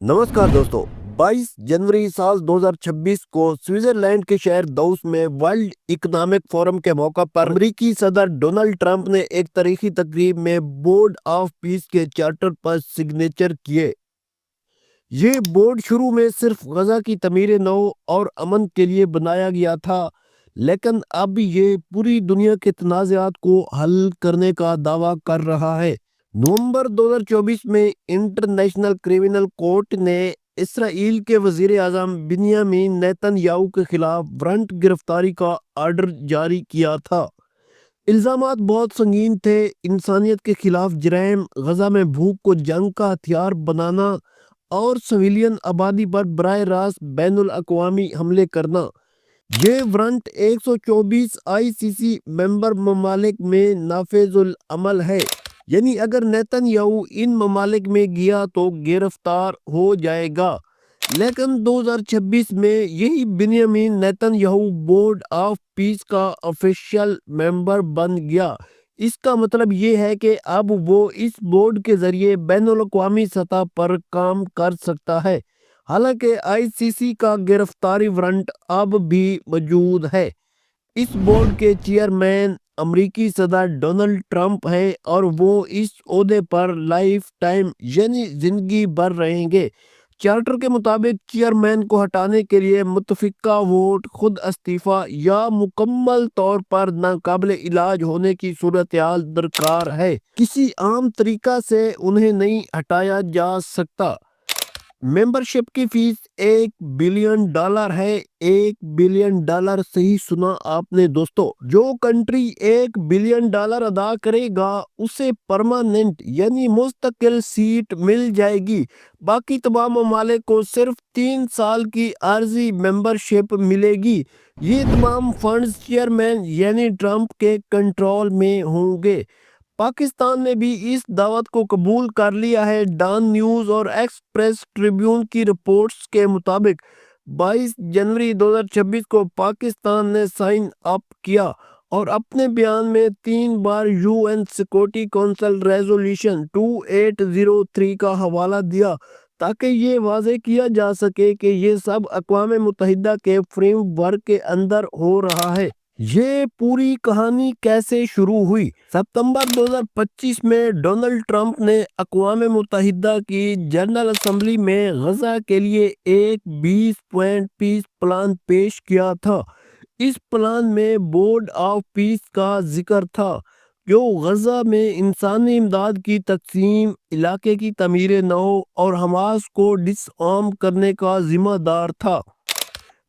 नमस्कार दोस्तों। 22 जनवरी साल 2026 को स्विट्जरलैंड के शहर दावोस में वर्ल्ड इकोनॉमिक फोरम के मौका पर अमेरिकी सदर डोनाल्ड ट्रंप ने एक तारीखी तकरीब में बोर्ड ऑफ पीस के चार्टर पर सिग्नेचर किए। ये बोर्ड शुरू में सिर्फ गजा की तमीर नौ और अमन के लिए बनाया गया था, लेकिन अब ये पूरी दुनिया के तनाज़ात को हल करने का दावा कर रहा है। नवंबर 2024 में इंटरनेशनल क्रिमिनल कोर्ट ने इसराइल के वजीर आज़म बिन्यामीन नेतन्याहू के खिलाफ वारंट गिरफ्तारी का आर्डर जारी किया था। इल्ज़ामात बहुत संगीन थे: इंसानियत के खिलाफ जराइम, गजा में भूख को जंग का हथियार बनाना और सिविलियन आबादी पर बराह रास्त बैनुल अक़वामी हमले करना। ये वारंट 124 ICC मेंबर ममालिक में नाफिजुल अमल है, यानी अगर नेतन्याहू इन ममालिक में गया तो गिरफ्तार हो जाएगा। लेकिन 2026 में यही बिन्यामीन नेतन्याहू बोर्ड ऑफ पीस का ऑफिशियल मेंबर बन गया। इसका मतलब ये है कि अब वो इस बोर्ड के जरिए बैनुल अक़वामी सतह पर काम कर सकता है। हालांकि ICC का गिरफ्तारी वारंट अब भी मौजूद है। इस बोर्ड के चेयरमैन अमेरिकी सदर डोनाल्ड ट्रंप है और वो इस ओहदे पर लाइफ टाइम यानी जिंदगी भर रहेंगे। चार्टर के मुताबिक चेयरमैन को हटाने के लिए मुतफिका वोट, खुद इस्तीफा या मुकम्मल तौर पर नाकाबिल इलाज होने की सूरत हाल दरकार है। किसी आम तरीका से उन्हें नहीं हटाया जा सकता। मेंबरशिप की फीस $1 बिलियन है। $1 बिलियन, सही सुना आपने दोस्तों। जो कंट्री $1 बिलियन अदा करेगा उसे परमानेंट यानी मुस्तकिल सीट मिल जाएगी। बाकी तमाम ममालिक को सिर्फ 3 साल की आर्जी मेंबरशिप मिलेगी। ये तमाम फंड्स चेयरमैन यानी ट्रंप के कंट्रोल में होंगे। पाकिस्तान ने भी इस दावत को कबूल कर लिया है। डॉन न्यूज़ और एक्सप्रेस ट्रिब्यून की रिपोर्ट्स के मुताबिक 22 जनवरी 2026 को पाकिस्तान ने साइन अप किया और अपने बयान में 3 बार UN सिक्योरिटी काउंसिल रेजोल्यूशन 2803 का हवाला दिया, ताकि ये वाज़ेह किया जा सके कि ये सब अक़वाम मुत्तहिदा के फ्रेमवर्क के अंदर हो रहा है। ये पूरी कहानी कैसे शुरू हुई? सितंबर 2025 में डोनाल्ड ट्रंप ने अक़वाम मुत्तहिदा की जनरल असेंबली में गजा के लिए एक 20 पॉइंट पीस प्लान पेश किया था। इस प्लान में बोर्ड ऑफ पीस का जिक्र था, जो गजा में इंसानी इमदाद की तकसीम, इलाके की तमीर नौ और हमास को डिसआर्म करने का जिम्मेदार था।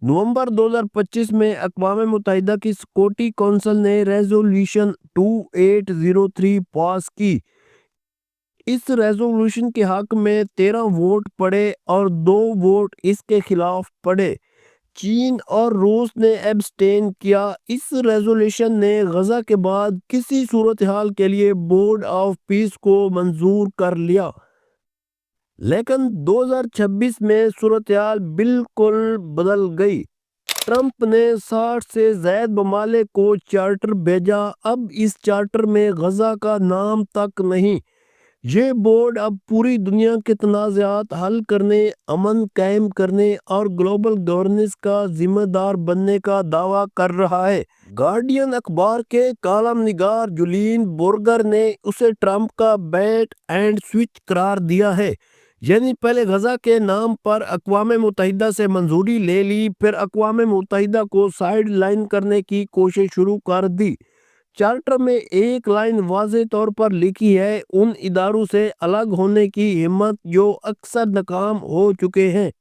नवंबर 2025 में अक़वाम मुत्तहिदा की सिक्योरिटी काउंसिल ने रेजोल्यूशन 2803 पास की। इस रेजोल्यूशन के हक में 13 वोट पड़े और 2 वोट इसके खिलाफ पड़े। चीन और रूस ने एब्सटेन किया। इस रेजोल्यूशन ने गजा के बाद किसी सूरत हाल के लिए बोर्ड ऑफ पीस को मंजूर कर लिया। लेकिन 2026 में सूरत हाल बिल्कुल बदल गई। ट्रंप ने 60 से ज़ायद ममालिक को चार्टर भेजा। अब इस चार्टर में गजा का नाम तक नहीं। ये बोर्ड अब पूरी दुनिया के तनाज़ात हल करने, अमन कायम करने और ग्लोबल गवर्नेंस का जिम्मेदार बनने का दावा कर रहा है। गार्डियन अखबार के कॉलम निगार जुलीन बोर्गर ने उसे ट्रंप का बैट एंड स्विच करार दिया है, यानी पहले गजा के नाम पर अक़वाम मुत्तहिदा से मंजूरी ले ली, फिर अक़वाम मुत्तहिदा को साइड लाइन करने की कोशिश शुरू कर दी। चार्टर में एक लाइन वाज़े तौर पर लिखी है: उन इदारों से अलग होने की हिम्मत जो अक्सर नाकाम हो चुके हैं।